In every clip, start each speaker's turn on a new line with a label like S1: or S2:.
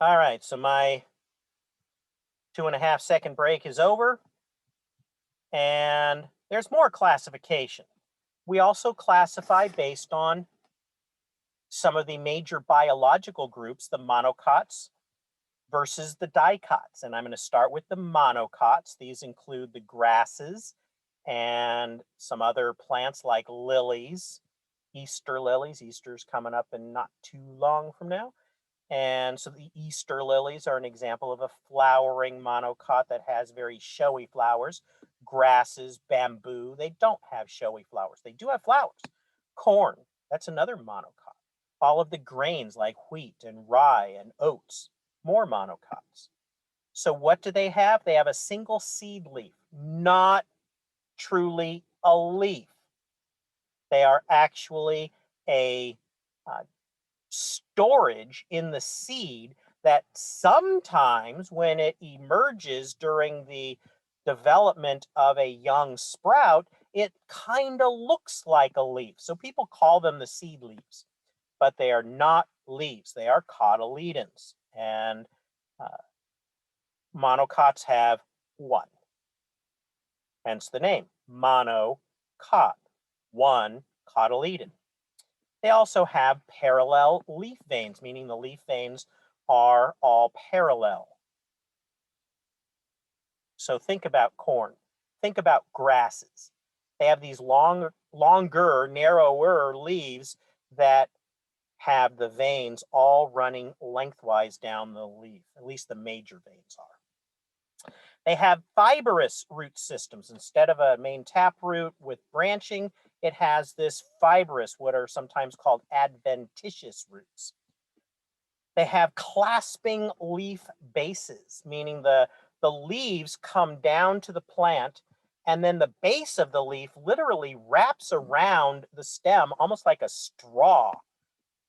S1: All right, so my 2.5 second break is over, and there's more classification. We also classify based on some of the major biological groups, the monocots versus the dicots. And I'm going to start with the monocots. These include the grasses and some other plants like lilies, Easter lilies. Easter's coming up in not too long from now. And so the Easter lilies are an example of a flowering monocot that has very showy flowers. Grasses, bamboo, they don't have showy flowers. They do have flowers. Corn, that's another monocot. All of the grains like wheat and rye and oats, more monocots. So what do they have? They have a single seed leaf, not truly a leaf. They are actually a storage in the seed that sometimes when it emerges during the development of a young sprout, it kind of looks like a leaf. So people call them the seed leaves, but they are not leaves. They are cotyledons. And uh, monocots have one, hence the name, monocot, one cotyledon. They also have parallel leaf veins, meaning the leaf veins are all parallel. So think about corn. Think about grasses. They have these longer, narrower leaves that have the veins all running lengthwise down the leaf. At least the major veins are. They have fibrous root systems. Instead of a main taproot with branching, it has this fibrous, what are sometimes called adventitious roots. They have clasping leaf bases, meaning the leaves come down to the plant, and then the base of the leaf literally wraps around the stem almost like a straw,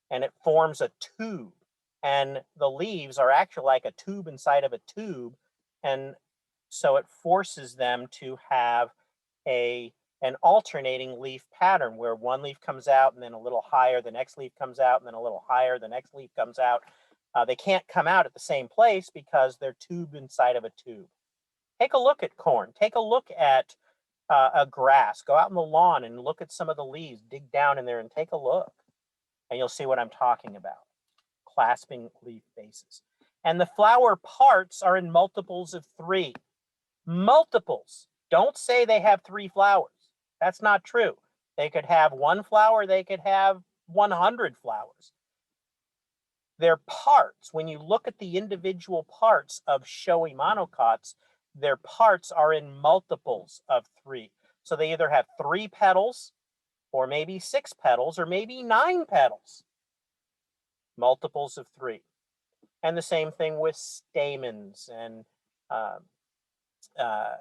S1: and it forms a tube. And the leaves are actually like a tube inside of a tube, and so it forces them to have an alternating leaf pattern where one leaf comes out and then a little higher, the next leaf comes out, and then a little higher, the next leaf comes out. They can't come out at the same place because they're tubed inside of a tube. Take a look at corn. Take a look at a grass. Go out on the lawn and look at some of the leaves. Dig down in there and take a look, and you'll see what I'm talking about. Clasping leaf bases. And the flower parts are in multiples of 3. Multiples. Don't say they have 3 flowers. That's not true. They could have 1 flower, they could have 100 flowers. Their parts, when you look at the individual parts of showy monocots, their parts are in multiples of 3. So they either have 3 petals, or maybe 6 petals, or maybe 9 petals. Multiples of 3. And the same thing with stamens and uh, uh,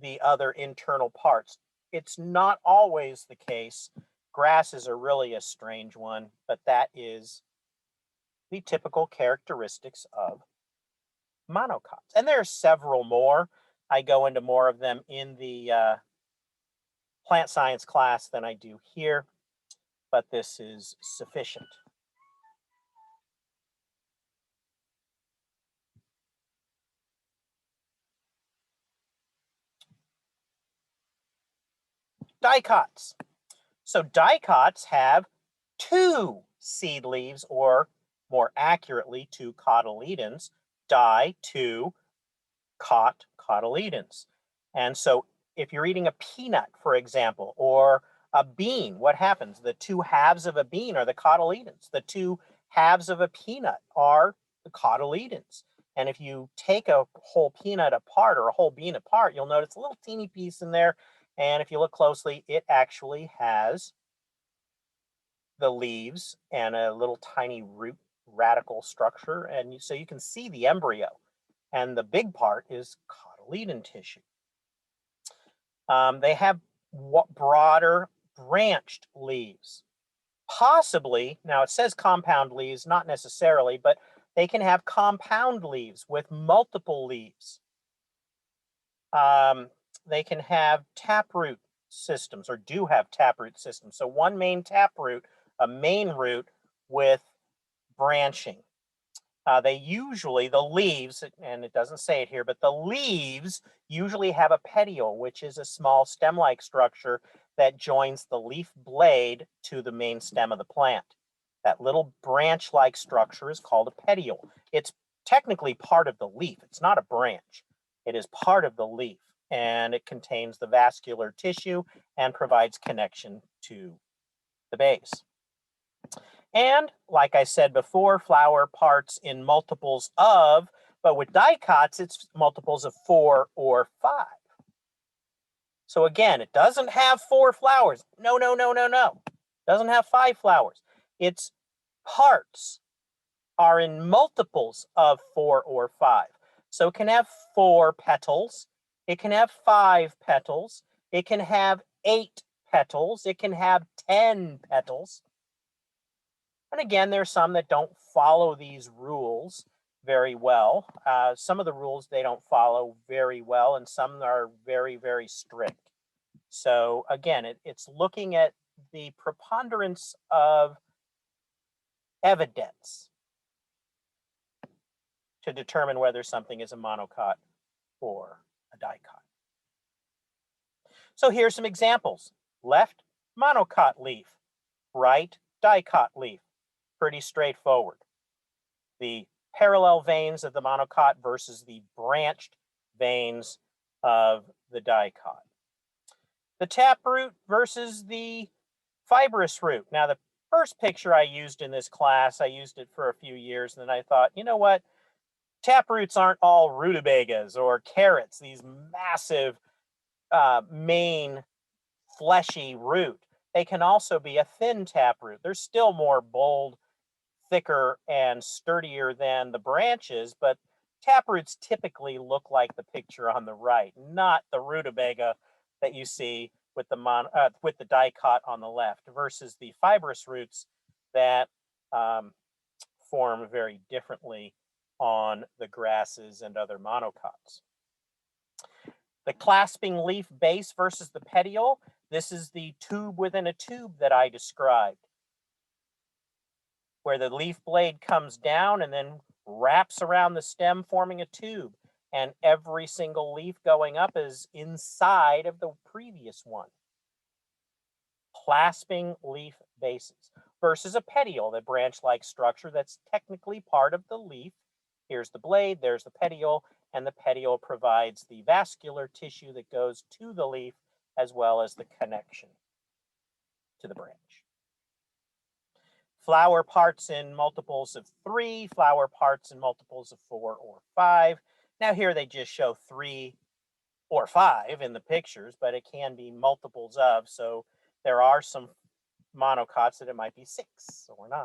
S1: the other internal parts. It's not always the case. Grasses are really a strange one, but that is the typical characteristics of monocots. And there are several more. I go into more of them in the plant science class than I do here, but this is sufficient. Dicots. So dicots have 2 seed leaves, or more accurately, 2 cotyledons. Di, 2, cot, cotyledons. And so if you're eating a peanut, for example, or a bean, what happens? The 2 halves of a bean are the cotyledons. The 2 halves of a peanut are the cotyledons. And if you take a whole peanut apart or a whole bean apart, you'll notice a little teeny piece in there. And if you look closely, it actually has the leaves and a little tiny root radical structure. And so you can see the embryo. And the big part is cotyledon tissue. They have broader branched leaves. Possibly, now it says compound leaves, not necessarily, but they can have compound leaves with multiple leaves. They can have taproot systems, or do have taproot systems. So one main taproot, a main root with branching. They usually, the leaves, and it doesn't say it here, but the leaves usually have a petiole, which is a small stem-like structure that joins the leaf blade to the main stem of the plant. That little branch-like structure is called a petiole. It's technically part of the leaf. It's not a branch. It is part of the leaf, and it contains the vascular tissue and provides connection to the base. And like I said before, flower parts in multiples of, but with dicots, it's multiples of 4 or 5. So again, it doesn't have 4 flowers. No, no, no, no, no. It doesn't have 5 flowers. Its parts are in multiples of 4 or 5. So it can have 4 petals. It can have 5 petals. It can have 8 petals. It can have 10 petals. And again, there's some that don't follow these rules very well. Some of the rules they don't follow very well, and some are very, very strict. So again, it's looking at the preponderance of evidence to determine whether something is a monocot or a dicot. So here's some examples. Left, monocot leaf. Right, dicot leaf. Pretty straightforward. The parallel veins of the monocot versus the branched veins of the dicot. The taproot versus the fibrous root. Now, the first picture I used in this class, I used it for a few years, and then I thought, you know what? Taproots aren't all rutabagas or carrots, these massive main fleshy root. They can also be a thin taproot. They're still more bold, thicker, and sturdier than the branches, but taproots typically look like the picture on the right, not the rutabaga that you see with the dicot on the left, versus the fibrous roots that form very differently on the grasses and other monocots. The clasping leaf base versus the petiole. This is the tube within a tube that I described, where the leaf blade comes down and then wraps around the stem, forming a tube. And every single leaf going up is inside of the previous one. Clasping leaf bases versus a petiole, the branch-like structure that's technically part of the leaf. Here's the blade, there's the petiole, and the petiole provides the vascular tissue that goes to the leaf as well as the connection to the branch. Flower parts in multiples of 3, flower parts in multiples of 4 or 5. Now here they just show 3 or 5 in the pictures, but it can be multiples of, so there are some monocots that it might be 6 or 9.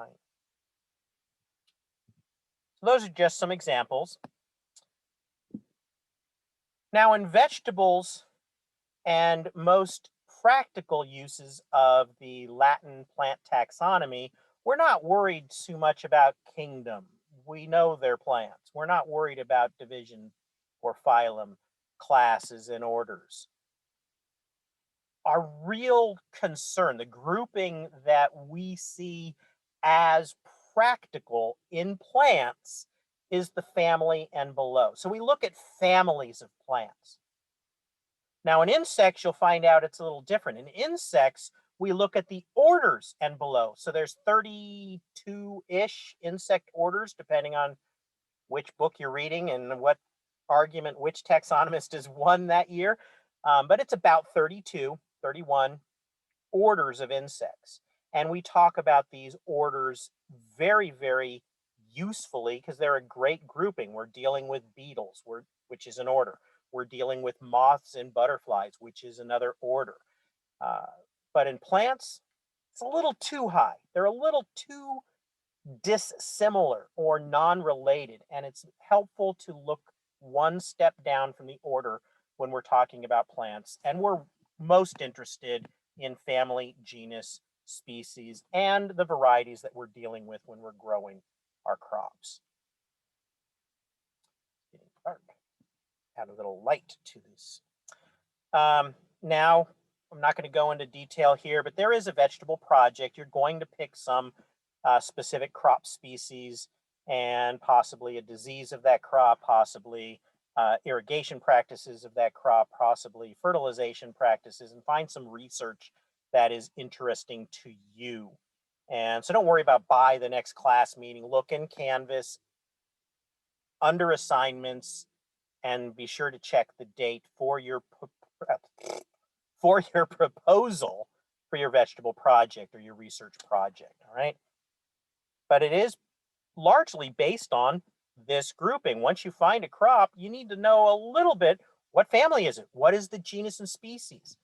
S1: So those are just some examples. Now in vegetables and most practical uses of the Latin plant taxonomy, we're not worried too much about kingdom. We know they're plants. We're not worried about division or phylum, classes, and orders. Our real concern, the grouping that we see as practical in plants, is the family and below. So we look at families of plants. Now in insects, you'll find out it's a little different. In insects, we look at the orders and below. So there's 32-ish insect orders, depending on which book you're reading and what argument which taxonomist has won that year. But it's about 32, 31 orders of insects. And we talk about these orders very, very usefully because they're a great grouping. We're dealing with beetles, which is an order. We're dealing with moths and butterflies, which is another order. But in plants, it's a little too high. They're a little too dissimilar or non-related, and it's helpful to look one step down from the order when we're talking about plants. And we're most interested in family, genus, species, and the varieties that we're dealing with when we're growing our crops. Getting dark. Add a little light to this. Now, I'm not going to go into detail here, but there is a vegetable project. You're going to pick some specific crop species and possibly a disease of that crop, possibly irrigation practices of that crop, possibly fertilization practices, and find some research that is interesting to you. And so don't worry about by the next class meeting. Look in Canvas under assignments and be sure to check the date for your proposal for your vegetable project or your research project. All right. But it is largely based on this grouping. Once you find a crop, you need to know a little bit, what family is it? What is the genus and species?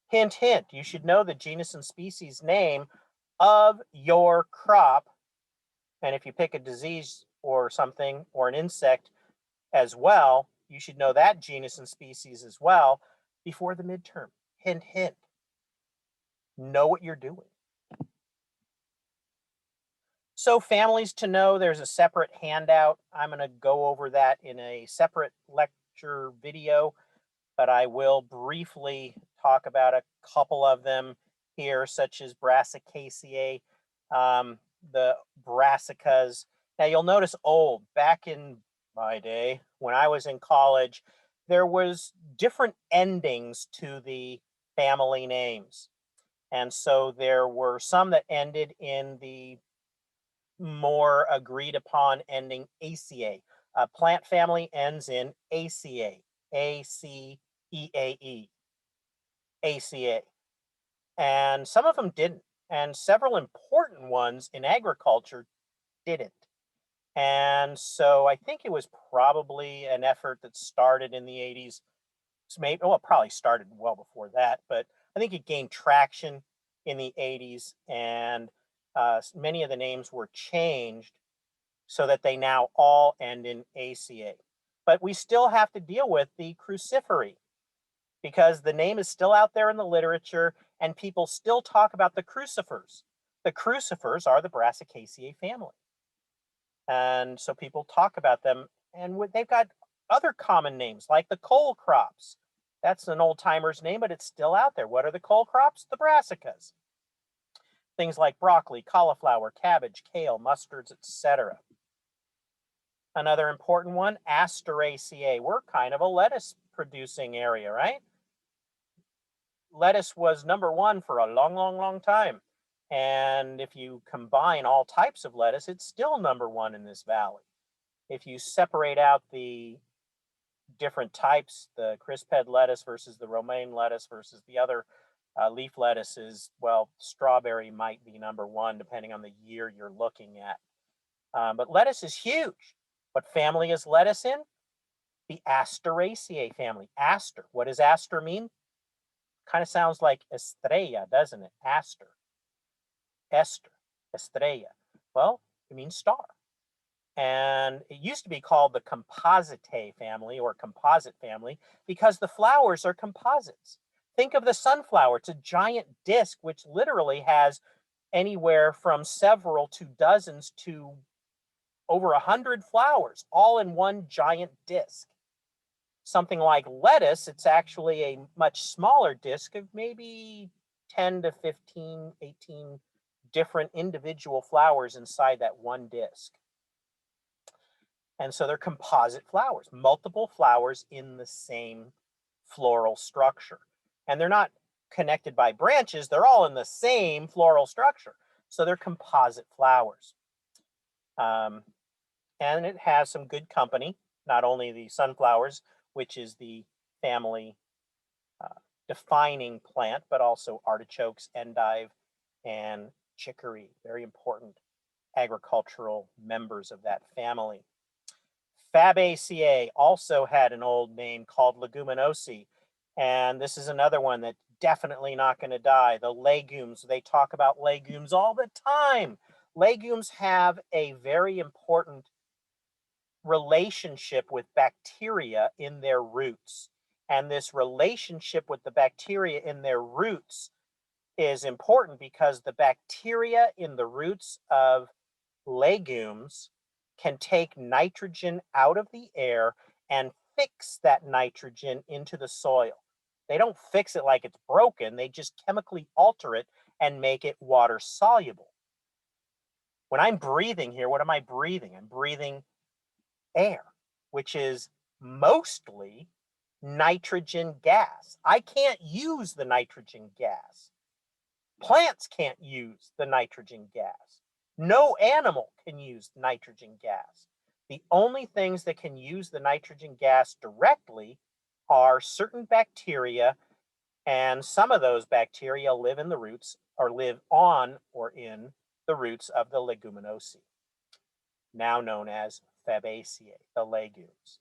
S1: Hint, hint, you should know the genus and species name of your crop. And if you pick a disease or something or an insect as well, you should know that genus and species as well before the midterm. Hint, hint. Know what you're doing. So families to know, there's a separate handout. I'm going to go over that in a separate lecture video, but I will briefly talk about a couple of them here, such as Brassicaceae, the brassicas. Now you'll notice old, back in my day, when I was in college, there was different endings to the family names. And so there were some that ended in the more agreed upon ending ACA. Plant family ends in ACA, ACEAE, ACA. And some of them didn't. And several important ones in agriculture didn't. And so I think it was probably an effort that started in the 80s. Maybe, well, it probably started well before that, but I think it gained traction in the 80s, and many of the names were changed so that they now all end in ACA. But we still have to deal with the crucifery because the name is still out there in the literature and people still talk about the crucifers. The crucifers are the Brassicaceae family. And so people talk about them, and they've got other common names like the cole crops. That's an old timer's name, but it's still out there. What are the cole crops? The brassicas. Things like broccoli, cauliflower, cabbage, kale, mustards, etc. Another important one, Asteraceae. We're kind of a lettuce producing area, right? Lettuce was number one for a long, long, long time. And if you combine all types of lettuce, it's still number one in this valley. If you separate out the different types, the crisp head lettuce versus the romaine lettuce versus the other leaf lettuces, well, strawberry might be number one depending on the year you're looking at. But lettuce is huge. What family is lettuce in? The Asteraceae family. Aster. What does aster mean? Kind of sounds like estrella, doesn't it? Aster. Esther. Estrella. Well, it means star. And it used to be called the Compositae family or composite family because the flowers are composites. Think of the sunflower. It's a giant disc which literally has anywhere from several to dozens to over 100 flowers, all in one giant disc. Something like lettuce, it's actually a much smaller disc of maybe 10 to 15, 18 different individual flowers inside that one disc. And so they're composite flowers, multiple flowers in the same floral structure. And they're not connected by branches, they're all in the same floral structure. So they're composite flowers. And it has some good company, not only the sunflowers, which is the family defining plant, but also artichokes, endive, and chicory, very important agricultural members of that family. Fabaceae also had an old name called Leguminosae, and this is another one that's definitely not going to die. The legumes, they talk about legumes all the time. Legumes have a very important relationship with bacteria in their roots. And this relationship with the bacteria in their roots is important because the bacteria in the roots of legumes can take nitrogen out of the air and fix that nitrogen into the soil. They don't fix it like it's broken, they just chemically alter it and make it water soluble. When I'm breathing here, what am I breathing? I'm breathing air, which is mostly nitrogen gas. I can't use the nitrogen gas. Plants can't use the nitrogen gas. No animal can use nitrogen gas. The only things that can use the nitrogen gas directly are certain bacteria, and some of those bacteria live in the roots or live on or in the roots of the leguminosae, now known as Fabaceae, the legumes.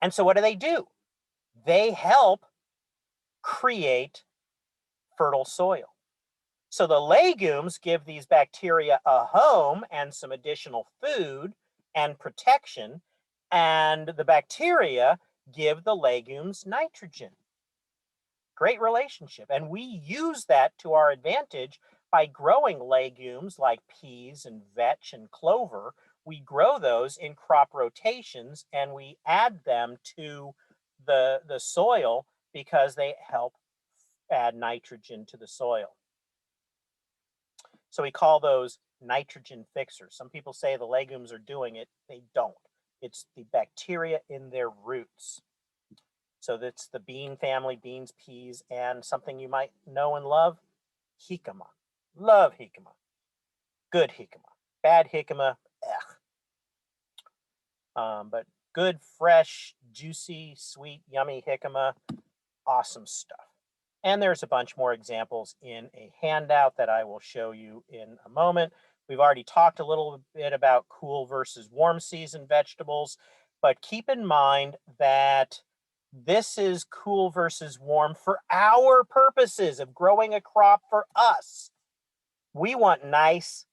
S1: And so what do? They help create fertile soil. So the legumes give these bacteria a home and some additional food and protection, and the bacteria give the legumes nitrogen. Great relationship. And we use that to our advantage by growing legumes like peas and vetch and clover. We grow those in crop rotations and we add them to the soil because they help add nitrogen to the soil. So we call those nitrogen fixers. Some people say the legumes are doing it. They don't. It's the bacteria in their roots. So that's the bean family, beans, peas, and something you might know and love, jicama. Love jicama. Good jicama. Bad jicama, but good, fresh, juicy, sweet, yummy jicama, awesome stuff. And there's a bunch more examples in a handout that I will show you in a moment. We've already talked a little bit about cool versus warm season vegetables, but keep in mind that this is cool versus warm for our purposes of growing a crop for us. We want nice,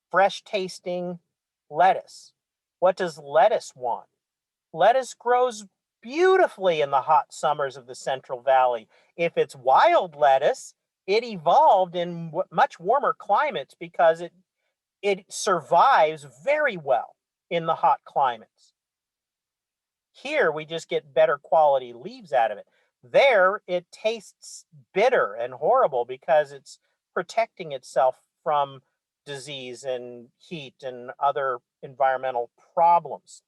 S1: fresh tasting lettuce. What does lettuce want? Lettuce grows beautifully in the hot summers of the Central Valley. If it's wild lettuce, it evolved in much warmer climates because it survives very well in the hot climates. Here, we just get better quality leaves out of it. There, it tastes bitter and horrible because it's protecting itself from disease and heat and other environmental problems.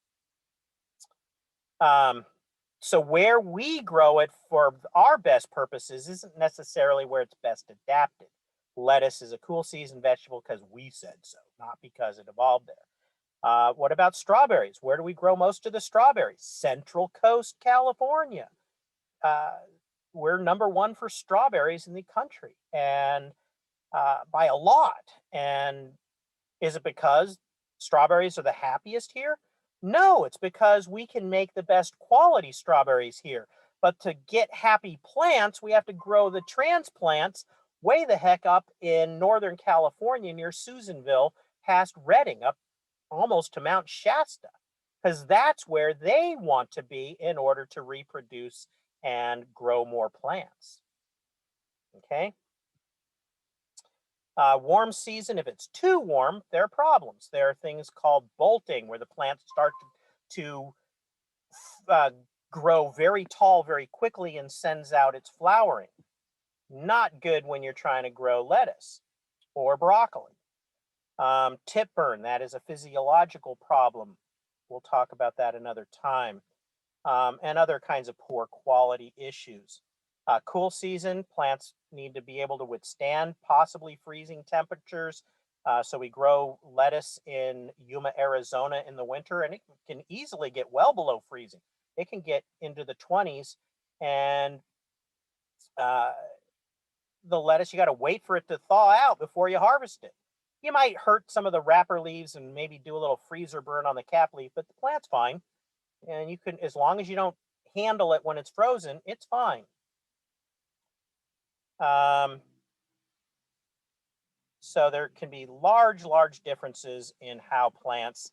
S1: So where we grow it for our best purposes isn't necessarily where it's best adapted. Lettuce is a cool season vegetable because we said so, not because it evolved there. What about strawberries? Where do we grow most of the strawberries? Central Coast, California. We're number one for strawberries in the country, and by a lot. And is it because strawberries are the happiest here? No, it's because we can make the best quality strawberries here. But to get happy plants, we have to grow the transplants way the heck up in Northern California near Susanville, past Redding, up almost to Mount Shasta, because that's where they want to be in order to reproduce and grow more plants. Okay. Warm season, if it's too warm, there are problems. There are things called bolting, where the plants start to grow very tall very quickly and sends out its flowering. Not good when you're trying to grow lettuce or broccoli. Tip burn, that is a physiological problem. We'll talk about that another time. And other kinds of poor quality issues. Cool season, plants need to be able to withstand possibly freezing temperatures. So we grow lettuce in Yuma, Arizona in the winter, and it can easily get well below freezing. It can get into the 20s, and the lettuce, you got to wait for it to thaw out before you harvest it. You might hurt some of the wrapper leaves and maybe do a little freezer burn on the cap leaf, but the plant's fine. And you can, as long as you don't handle it when it's frozen, it's fine. So there can be large differences in how plants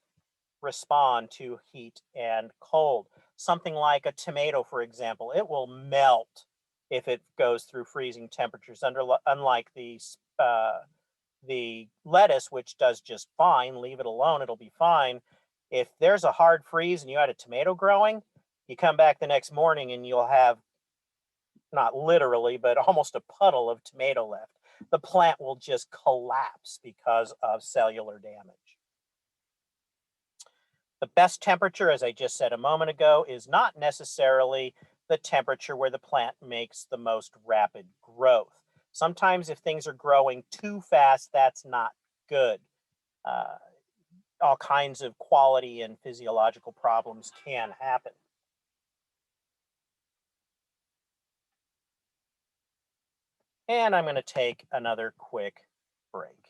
S1: respond to heat and cold. Something like a tomato, for example, it will melt if it goes through freezing temperatures, unlike the lettuce, which does just fine. Leave it alone, it'll be fine. If there's a hard freeze and you had a tomato growing, you come back the next morning and you'll have, not literally, but almost a puddle of tomato left. the plant will just collapse because of cellular damage. The best temperature, as I just said a moment ago, is not necessarily the temperature where the plant makes the most rapid growth. Sometimes if things are growing too fast, that's not good. All kinds of quality and physiological problems can happen. And I'm going to take another quick break.